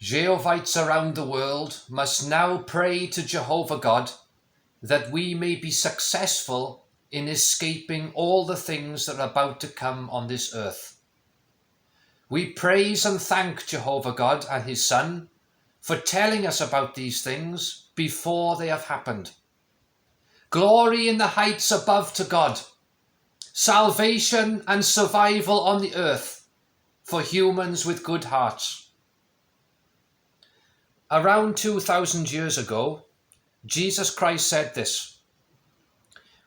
Jehovites around the world must now pray to Jehovah God that we may be successful in escaping all the things that are about to come on this earth. We praise and thank Jehovah God and his Son for telling us about these things before they have happened. Glory in the heights above to God, salvation and survival on the earth for humans with good hearts. Around 2,000 years ago, Jesus Christ said this: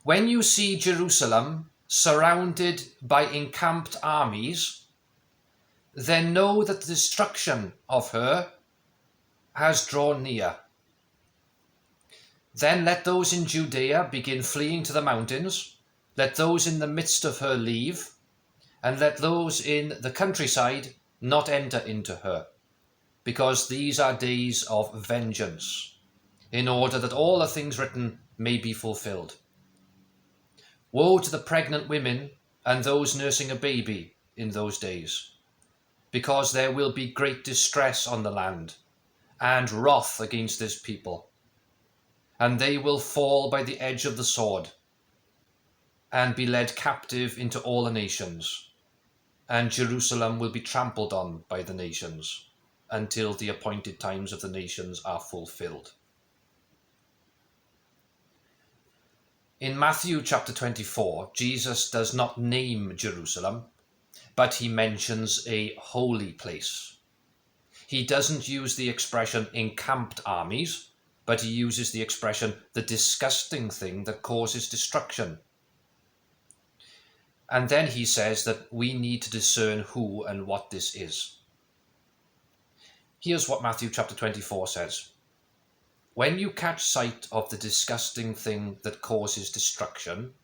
"When you see Jerusalem surrounded by encamped armies, then know that the destruction of her has drawn near. Then let those in Judea begin fleeing to the mountains, let those in the midst of her leave, and let those in the countryside not enter into her, because these are days of vengeance, in order that all the things written may be fulfilled. Woe to the pregnant women and those nursing a baby in those days, because there will be great distress on the land, and wrath against this people, and they will fall by the edge of the sword, and be led captive into all the nations, and Jerusalem will be trampled on by the nations, until the appointed times of the nations are fulfilled." In Matthew chapter 24, Jesus does not name Jerusalem, but he mentions a holy place. He doesn't use the expression encamped armies, but he uses the expression the disgusting thing that causes destruction. And then he says that we need to discern who and what this is. Here's what Matthew chapter 24 says: "When you catch sight of the disgusting thing that causes destruction,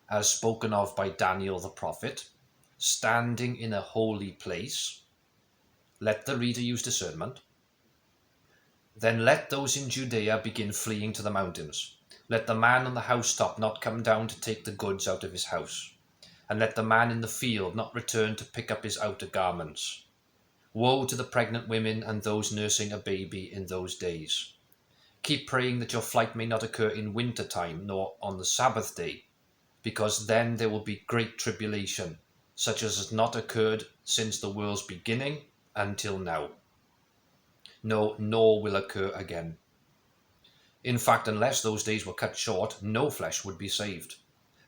as spoken of by Daniel the prophet, standing in a holy place," let the reader use discernment, "then let those in Judea begin fleeing to the mountains. Let the man on the housetop not come down to take the goods out of his house, and let the man in the field not return to pick up his outer garments. Woe to the pregnant women and those nursing a baby in those days. Keep praying that your flight may not occur in winter time, nor on the Sabbath day, because then there will be great tribulation, such as has not occurred since the world's beginning until now. No, nor will occur again. In fact, unless those days were cut short, no flesh would be saved.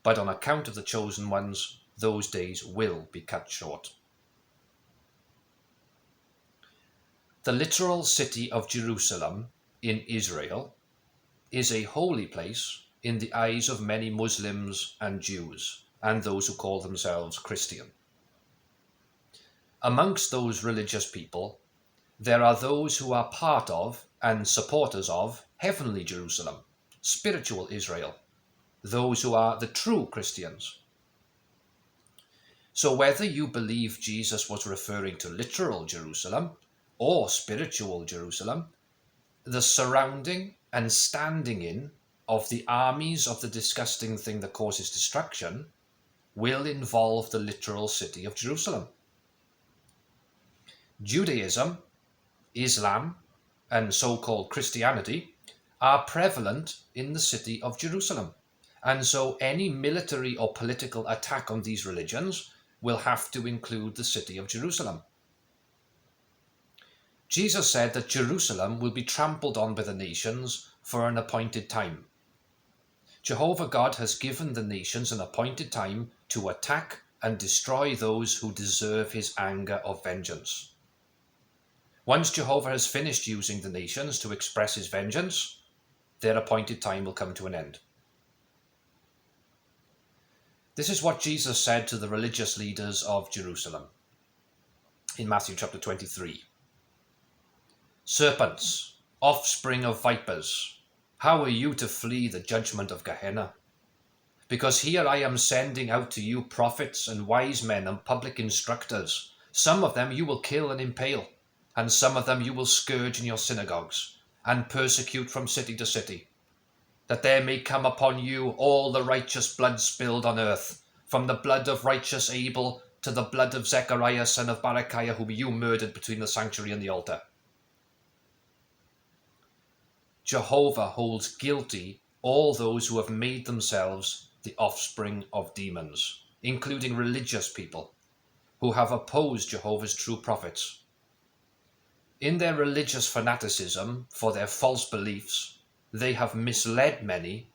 But on account of the chosen ones, those days will be cut short." The literal city of Jerusalem in Israel is a holy place in the eyes of many Muslims and Jews, and those who call themselves Christian. Amongst those religious people, there are those who are part of and supporters of heavenly Jerusalem, spiritual Israel, those who are the true Christians. So whether you believe Jesus was referring to literal Jerusalem or spiritual Jerusalem, the surrounding and standing in of the armies of the disgusting thing that causes destruction will involve the literal city of Jerusalem. Judaism, Islam, and so-called Christianity are prevalent in the city of Jerusalem, and so any military or political attack on these religions will have to include the city of Jerusalem. Jesus said that Jerusalem will be trampled on by the nations for an appointed time. Jehovah God has given the nations an appointed time to attack and destroy those who deserve his anger of vengeance. Once Jehovah has finished using the nations to express his vengeance, their appointed time will come to an end. This is what Jesus said to the religious leaders of Jerusalem in Matthew chapter 23. "Serpents, offspring of vipers, how are you to flee the judgment of Gehenna? Because here I am sending out to you prophets and wise men and public instructors. Some of them you will kill and impale, and some of them you will scourge in your synagogues and persecute from city to city, that there may come upon you all the righteous blood spilled on earth, from the blood of righteous Abel to the blood of Zechariah son of Barachiah, whom you murdered between the sanctuary and the altar. Jehovah holds guilty all those who have made themselves the offspring of demons, including religious people who have opposed Jehovah's true prophets. In their religious fanaticism for their false beliefs, they have misled many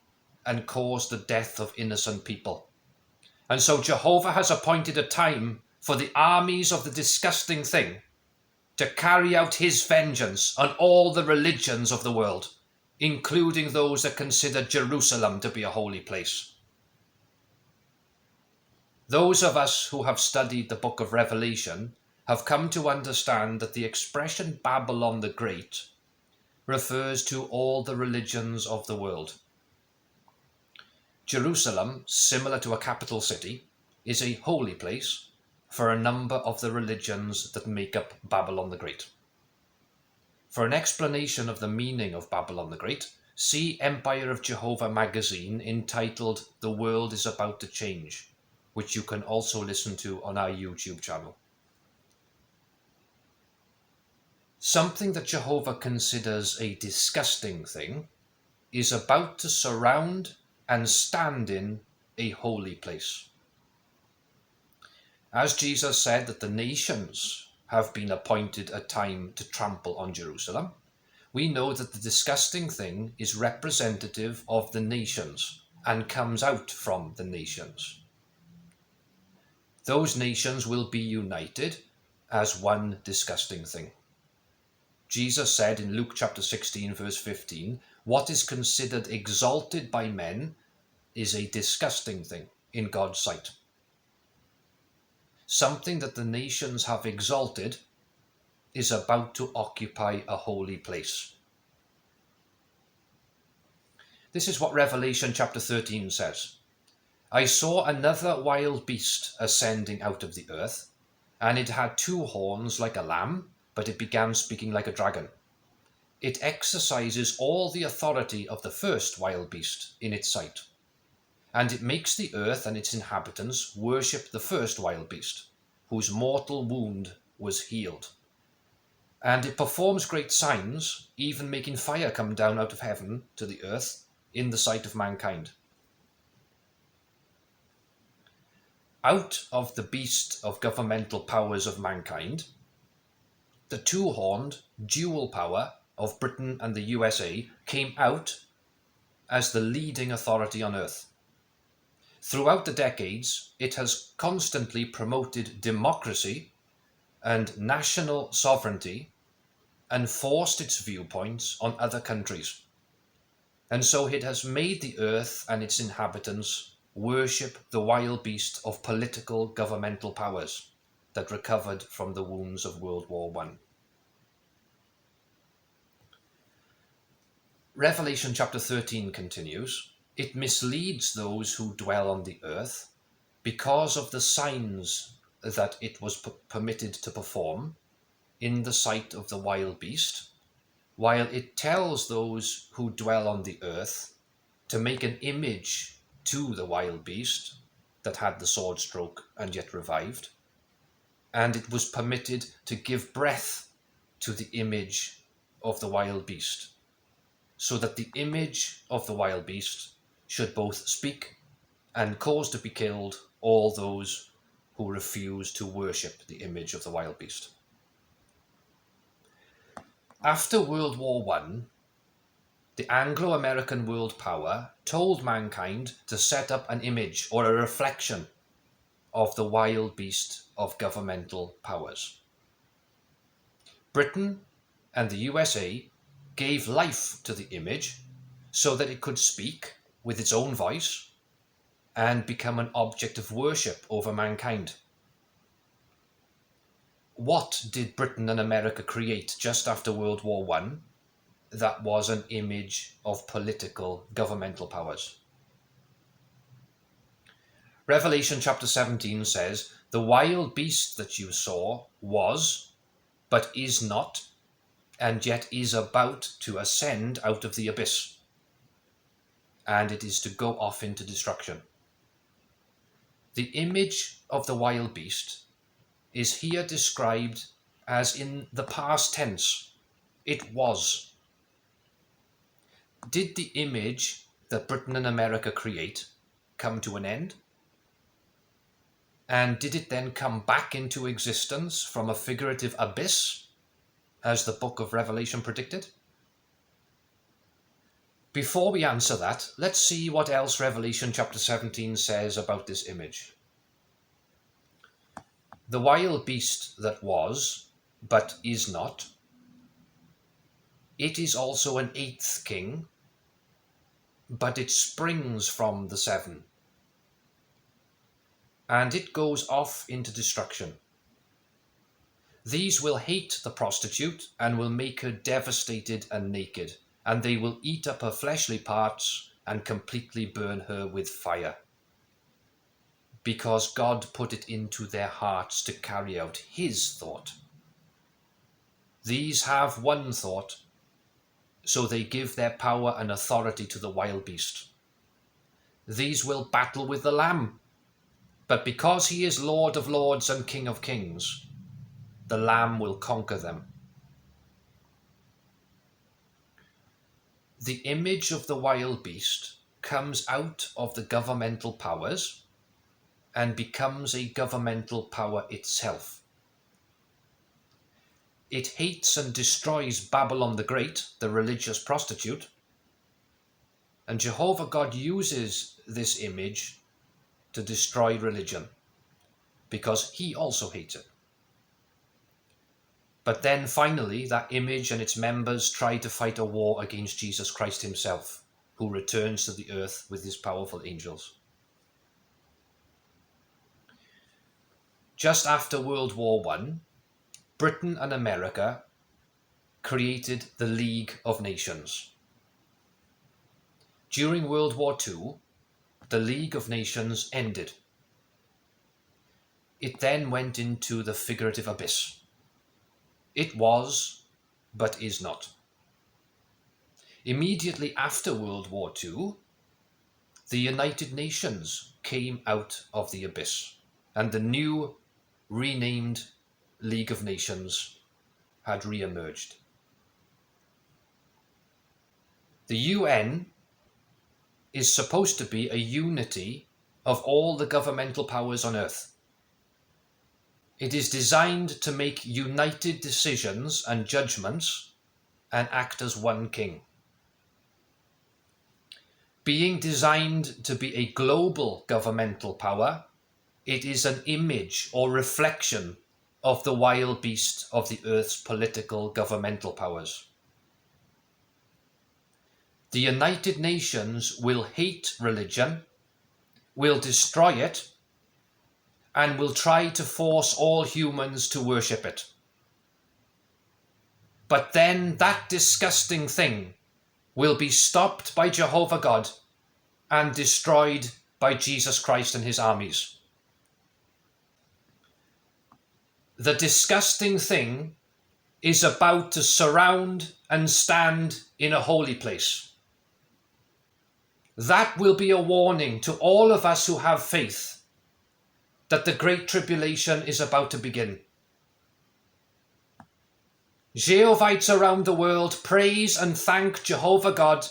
and caused the death of innocent people. And so Jehovah has appointed a time for the armies of the disgusting thing to carry out his vengeance on all the religions of the world, including those that consider Jerusalem to be a holy place. Those of us who have studied the book of Revelation have come to understand that the expression Babylon the Great refers to all the religions of the world. Jerusalem, similar to a capital city, is a holy place for a number of the religions that make up Babylon the Great. For an explanation of the meaning of Babylon the Great, see Empire of Jehovah magazine entitled The World is About to Change, which you can also listen to on our YouTube channel. Something that Jehovah considers a disgusting thing is about to surround and stand in a holy place. As Jesus said that the nations have been appointed a time to trample on Jerusalem, we know that the disgusting thing is representative of the nations and comes out from the nations. Those nations will be united as one disgusting thing. Jesus said in Luke chapter 16 verse 15, what is considered exalted by men is a disgusting thing in God's sight. Something that the nations have exalted is about to occupy a holy place. This is what Revelation chapter 13 says. I saw another wild beast ascending out of the earth, and it had 2 horns like a lamb, but it began speaking like a dragon. It exercises all the authority of the first wild beast in its sight, and it makes the earth and its inhabitants worship the first wild beast, whose mortal wound was healed. And it performs great signs, even making fire come down out of heaven to the earth in the sight of mankind. Out of the beast of governmental powers of mankind, the 2-horned dual power of Britain and the USA came out as the leading authority on earth. Throughout the decades, it has constantly promoted democracy and national sovereignty and forced its viewpoints on other countries. And so it has made the earth and its inhabitants worship the wild beast of political governmental powers that recovered from the wounds of World War I. Revelation chapter 13 continues, it misleads those who dwell on the earth because of the signs that it was permitted to perform in the sight of the wild beast, while it tells those who dwell on the earth to make an image to the wild beast that had the sword stroke and yet revived, and it was permitted to give breath to the image of the wild beast, so that the image of the wild beast should both speak and cause to be killed all those who refuse to worship the image of the wild beast. After World War I, the Anglo-American world power told mankind to set up an image or a reflection of the wild beast of governmental powers. Britain and the USA gave life to the image so that it could speak with its own voice and become an object of worship over mankind. What did Britain and America create just after World War I that was an image of political governmental powers? Revelation chapter 17 says, the wild beast that you saw was, but is not, and yet is about to ascend out of the abyss, and it is to go off into destruction. The image of the wild beast is here described as in the past tense. It was. did the image that Britain and America create come to an end? And did it then come back into existence from a figurative abyss, as the book of Revelation predicted? Before we answer that, let's see what else Revelation chapter 17 says about this image. The wild beast that was, but is not, it is also an eighth king, but it springs from the seven, and it goes off into destruction. These will hate the prostitute and will make her devastated and naked, and they will eat up her fleshly parts and completely burn her with fire, because God put it into their hearts to carry out his thought. These have one thought, so they give their power and authority to the wild beast. These will battle with the Lamb, but because he is Lord of lords and King of kings, the Lamb will conquer them. The image of the wild beast comes out of the governmental powers and becomes a governmental power itself. It hates and destroys Babylon the Great, the religious prostitute, and Jehovah God uses this image to destroy religion, because he also hates it. But then finally, that image and its members try to fight a war against Jesus Christ himself, who returns to the earth with his powerful angels. Just after World War I, Britain and America created the League of Nations. During World War II, the League of Nations ended. It then went into the figurative abyss. It was, but is not. Immediately after World War II, the United Nations came out of the abyss, and the new, renamed League of Nations had re-emerged. The UN is supposed to be a unity of all the governmental powers on earth. It is designed to make united decisions and judgments and act as one king. Being designed to be a global governmental power, it is an image or reflection of the wild beast of the earth's political governmental powers. The United Nations will hate religion, will destroy it, and will try to force all humans to worship it. But then that disgusting thing will be stopped by Jehovah God and destroyed by Jesus Christ and his armies. The disgusting thing is about to surround and stand in a holy place. That will be a warning to all of us who have faith that the Great Tribulation is about to begin. Jehovites around the world praise and thank Jehovah God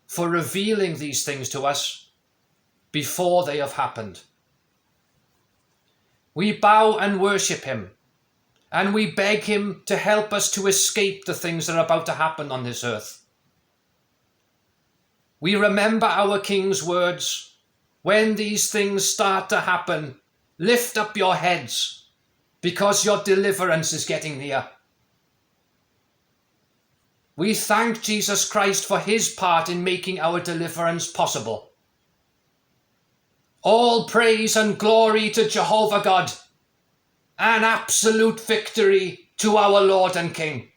for revealing these things to us before they have happened. We bow and worship him, and we beg him to help us to escape the things that are about to happen on this earth. We remember our King's words, when these things start to happen, lift up your heads, because your deliverance is getting near. We thank Jesus Christ for his part in making our deliverance possible. All praise and glory to Jehovah God, and absolute victory to our Lord and King.